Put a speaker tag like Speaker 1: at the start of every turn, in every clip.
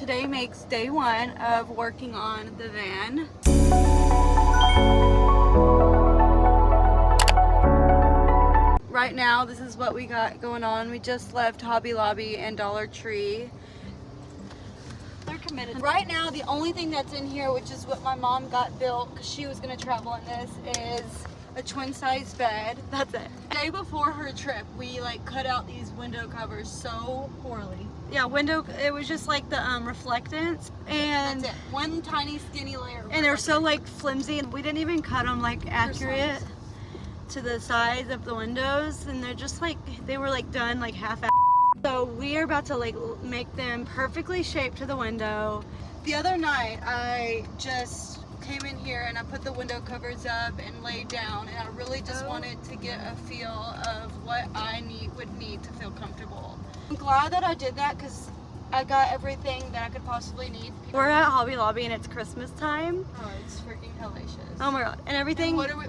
Speaker 1: Today makes day one of working on the van. Right now, this is what we got going on. We just left Hobby Lobby and Dollar Tree. They're committed. Right now, the only thing that's in here, which is what my mom got built because she was going to travel in this, is a twin size bed. That's it. The day before her trip, we like cut out these window covers so poorly. Yeah, it was just like the reflectance, and
Speaker 2: that's it. One tiny skinny layer.
Speaker 1: And they're so like flimsy, and we didn't even cut them like accurate to the size of the windows, and they're just like, they were like done like half-assed. So we are about to like make them perfectly shaped to the window. The other night I just came in here and I put the window covers up and laid down, and I really just wanted to get a feel of what I would need to feel comfortable. I'm glad that I did that because I got everything that I could possibly need. We're at Hobby Lobby and it's Christmas time.
Speaker 2: Oh, it's freaking hellacious.
Speaker 1: Oh my god. And everything.
Speaker 2: And what are we?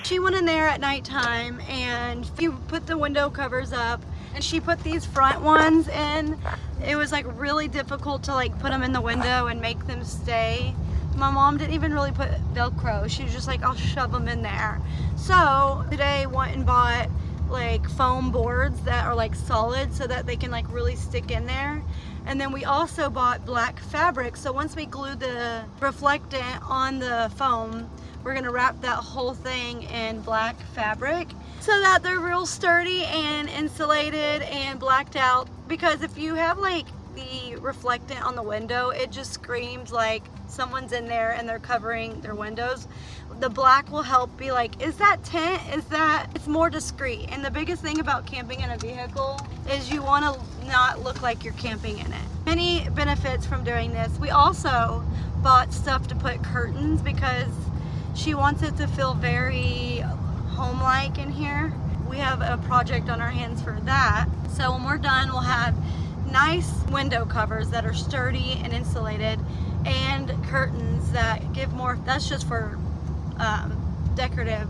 Speaker 1: She went in there at nighttime and you put the window covers up, and she put these front ones in. It was like really difficult to like put them in the window and make them stay. My mom didn't even really put Velcro. She was just like, I'll shove them in there. So today went and bought like foam boards that are like solid so that they can like really stick in there. And then we also bought black fabric, so once we glue the reflectant on the foam, we're gonna wrap that whole thing in black fabric so that they're real sturdy and insulated and blacked out. Because if you have like the reflectant on the window, it just screams like someone's in there and they're covering their windows. The black will help be like, is that tint? It's more discreet. And the biggest thing about camping in a vehicle is you want to not look like you're camping in it. Many benefits from doing this. We also bought stuff to put curtains because she wants it to feel very home-like in here. We have a project on our hands for that. So when we're done, we'll have nice window covers that are sturdy and insulated, and curtains that give more, that's just for decorative.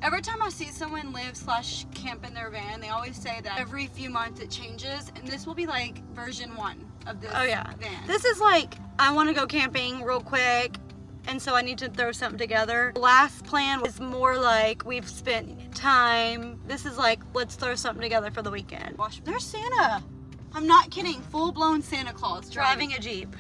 Speaker 1: Every time I see someone live/camp in their van, they always say that every few months it changes, and this will be like version 1 of this van. This is like, I want to go camping real quick, and so I need to throw something together. The last plan was more like, we've spent time. This is like, let's throw something together for the weekend. There's Santa. I'm not kidding, full-blown Santa Claus driving a Jeep.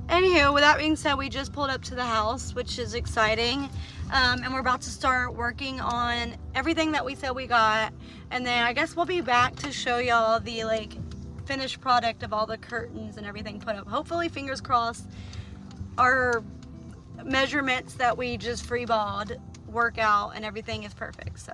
Speaker 1: Anywho, with that being said, we just pulled up to the house, which is exciting. And we're about to start working on everything that we said we got. And then I guess we'll be back to show y'all the like finished product of all the curtains and everything put up. Hopefully, fingers crossed, our measurements that we just freeballed work out and everything is perfect. So.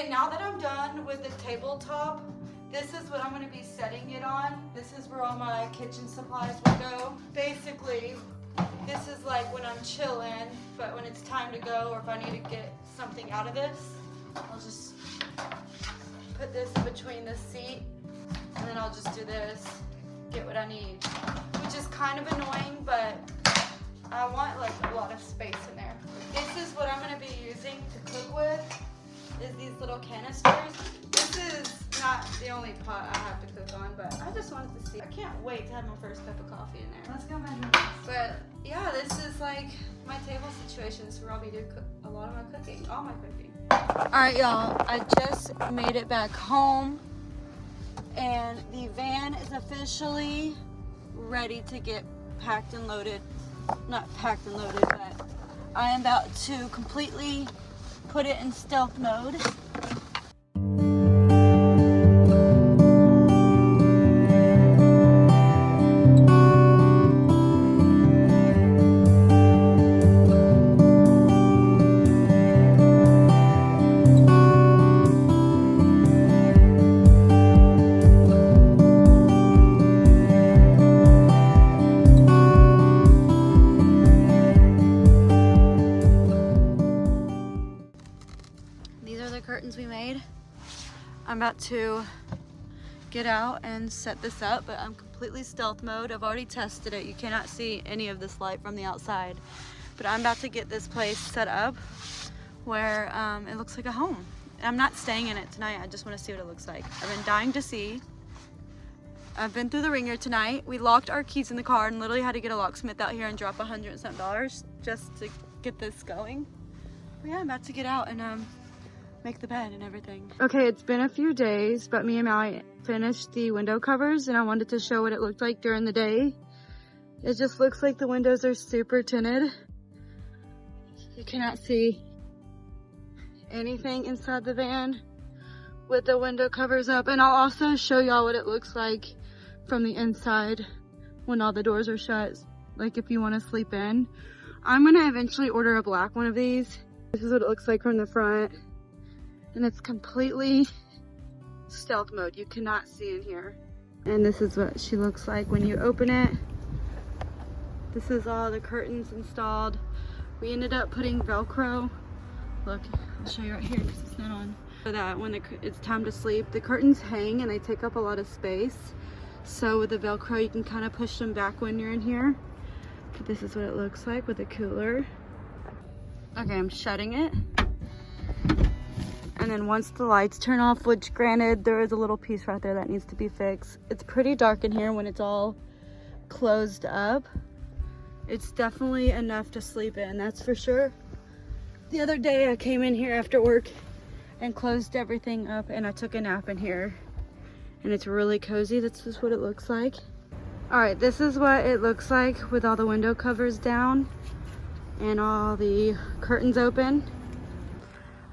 Speaker 1: Now that I'm done with the tabletop, this is what I'm going to be setting it on. This is where all my kitchen supplies will go. Basically, this is like when I'm chilling, but when it's time to go or if I need to get something out of this, I'll just put this in between the seat, and then I'll just do this, get what I need, which is kind of annoying, but I want like a lot of space. is these little canisters. This is not the only pot I have to cook on, but I just wanted to see. I can't wait to have my first cup of coffee in there.
Speaker 2: Let's go measure this.
Speaker 1: But yeah, this is like my table situation. This is where I'll be doing a lot of my cooking, all my cooking. All right, y'all, I just made it back home and the van is officially ready to get packed and loaded. Not packed and loaded, but I am about to completely put it in stealth mode. Curtains we made. I'm about to get out and set this up, but I'm completely stealth mode. I've already tested it. You cannot see any of this light from the outside, but I'm about to get this place set up where it looks like a home. I'm not staying in it tonight. I just want to see what it looks like. I've been dying to see. I've been through the ringer tonight. We locked our keys in the car and literally had to get a locksmith out here and drop $100 and something just to get this going. But yeah, I'm about to get out and make the bed and everything. Okay, it's been a few days, but me and Mallie finished the window covers and I wanted to show what it looked like during the day. It just looks like the windows are super tinted. You cannot see anything inside the van with the window covers up. And I'll also show y'all what it looks like from the inside when all the doors are shut, like if you want to sleep in. I'm gonna eventually order a black one of these. This is what it looks like from the front. And it's completely stealth mode. You cannot see in here. And this is what she looks like when you open it. This is all the curtains installed. We ended up putting Velcro. Look, I'll show you right here because it's not on. So that when it's time to sleep, the curtains hang and they take up a lot of space. So with the Velcro, you can kind of push them back when you're in here. But this is what it looks like with a cooler. Okay, I'm shutting it. And then once the lights turn off, which granted, there is a little piece right there that needs to be fixed. It's pretty dark in here when it's all closed up. It's definitely enough to sleep in, that's for sure. The other day I came in here after work and closed everything up and I took a nap in here. And it's really cozy. That's just what it looks like. All right, this is what it looks like with all the window covers down and all the curtains open.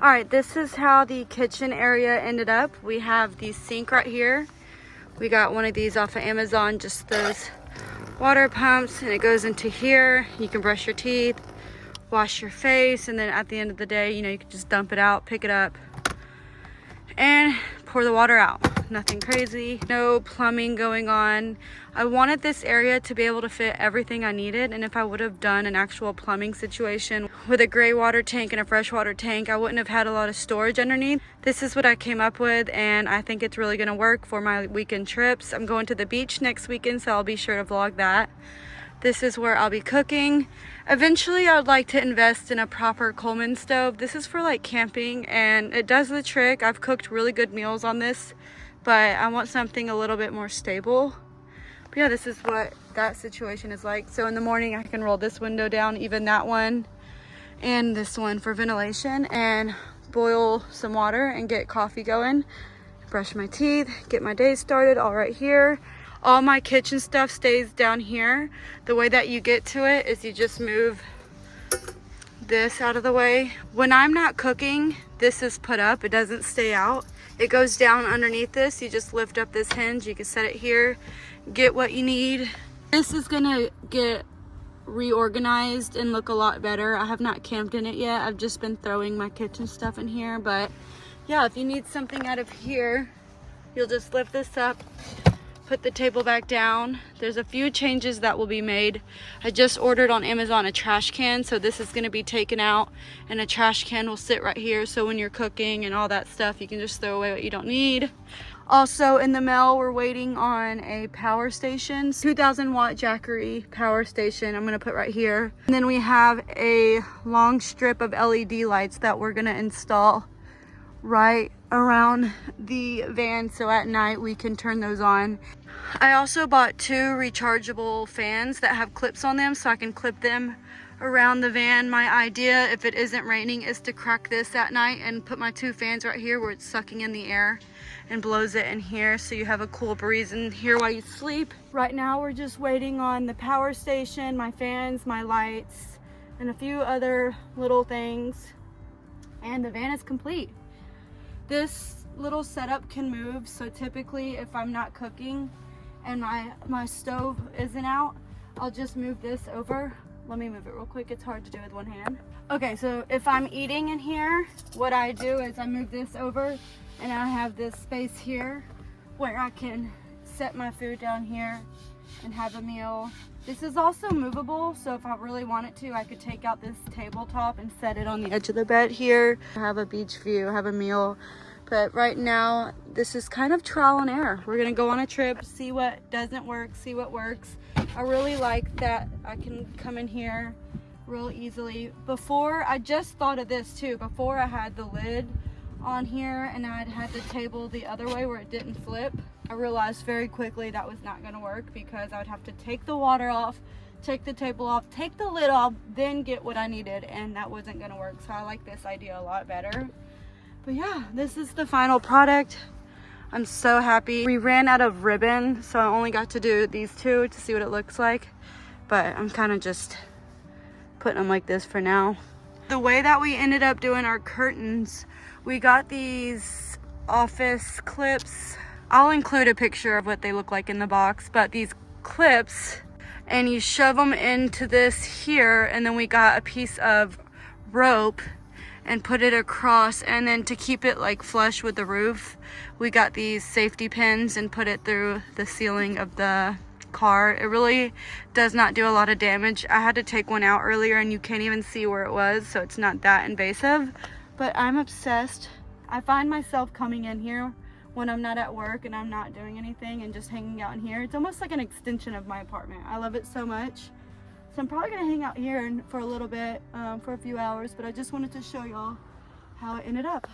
Speaker 1: All right, this is how the kitchen area ended up. We have the sink right here. We got one of these off of Amazon, just those water pumps, and it goes into here. You can brush your teeth, wash your face, and then at the end of the day, you know, you can just dump it out, pick it up, and pour the water out. Nothing crazy, no plumbing going on. I wanted this area to be able to fit everything I needed, and if I would have done an actual plumbing situation with a gray water tank and a freshwater tank, I wouldn't have had a lot of storage underneath. This is what I came up with, and I think it's really gonna work for my weekend trips. I'm going to the beach next weekend, so I'll be sure to vlog that. This is where I'll be cooking. Eventually, I would like to invest in a proper Coleman stove. This is for like camping, and it does the trick. I've cooked really good meals on this, but I want something a little bit more stable. But yeah, this is what that situation is like. So in the morning, I can roll this window down, even that one, and this one for ventilation, and boil some water and get coffee going, brush my teeth, get my day started all right here. All my kitchen stuff stays down here. The way that you get to it is you just move this out of the way. When I'm not cooking, this is put up. It doesn't stay out. It goes down underneath this. You just lift up this hinge. You can set it here, get what you need. This is gonna get reorganized and look a lot better. I have not camped in it yet. I've just been throwing my kitchen stuff in here. But yeah, if you need something out of here, you'll just lift this up, put the table back down. There's a few changes that will be made. I just ordered on Amazon a trash can, so this is gonna be taken out and a trash can will sit right here, so when you're cooking and all that stuff, you can just throw away what you don't need. Also in the mail, we're waiting on a power station, 2,000 watt Jackery power station. I'm gonna put right here. And then we have a long strip of LED lights that we're gonna install right around the van so at night we can turn those on. I also bought 2 rechargeable fans that have clips on them so I can clip them around the van. My idea, if it isn't raining, is to crack this at night and put my 2 fans right here where it's sucking in the air and blows it in here so you have a cool breeze in here while you sleep. Right now we're just waiting on the power station, my fans, my lights, and a few other little things, and the van is complete. This little setup can move, so typically if I'm not cooking and my stove isn't out, I'll just move this over. Let me move it real quick, it's hard to do with one hand. Okay, so if I'm eating in here, what I do is I move this over and I have this space here where I can set my food down here and have a meal. This is also movable, so if I really wanted to, I could take out this tabletop and set it on the edge of the bed here. Have a beach view, have a meal. But right now, this is kind of trial and error. We're gonna go on a trip, see what doesn't work, see what works. I really like that I can come in here real easily. Before, I just thought of this too. Before I had the lid on here and I'd had the table the other way where it didn't flip. I realized very quickly that was not gonna work because I would have to take the water off, take the table off, take the lid off, then get what I needed, and that wasn't gonna work. So I like this idea a lot better. But yeah, this is the final product. I'm so happy. We ran out of ribbon, so I only got to do these 2 to see what it looks like. But I'm kind of just putting them like this for now. The way that we ended up doing our curtains, we got these office clips. I'll include a picture of what they look like in the box, but these clips, and you shove them into this here, and then we got a piece of rope and put it across, and then to keep it like flush with the roof, we got these safety pins and put it through the ceiling of the car. It really does not do a lot of damage. I had to take one out earlier and you can't even see where it was, so it's not that invasive, but I'm obsessed. I find myself coming in here when I'm not at work and I'm not doing anything and just hanging out in here. It's almost like an extension of my apartment. I love it so much. So I'm probably gonna hang out here for a little bit, for a few hours, but I just wanted to show y'all how it ended up.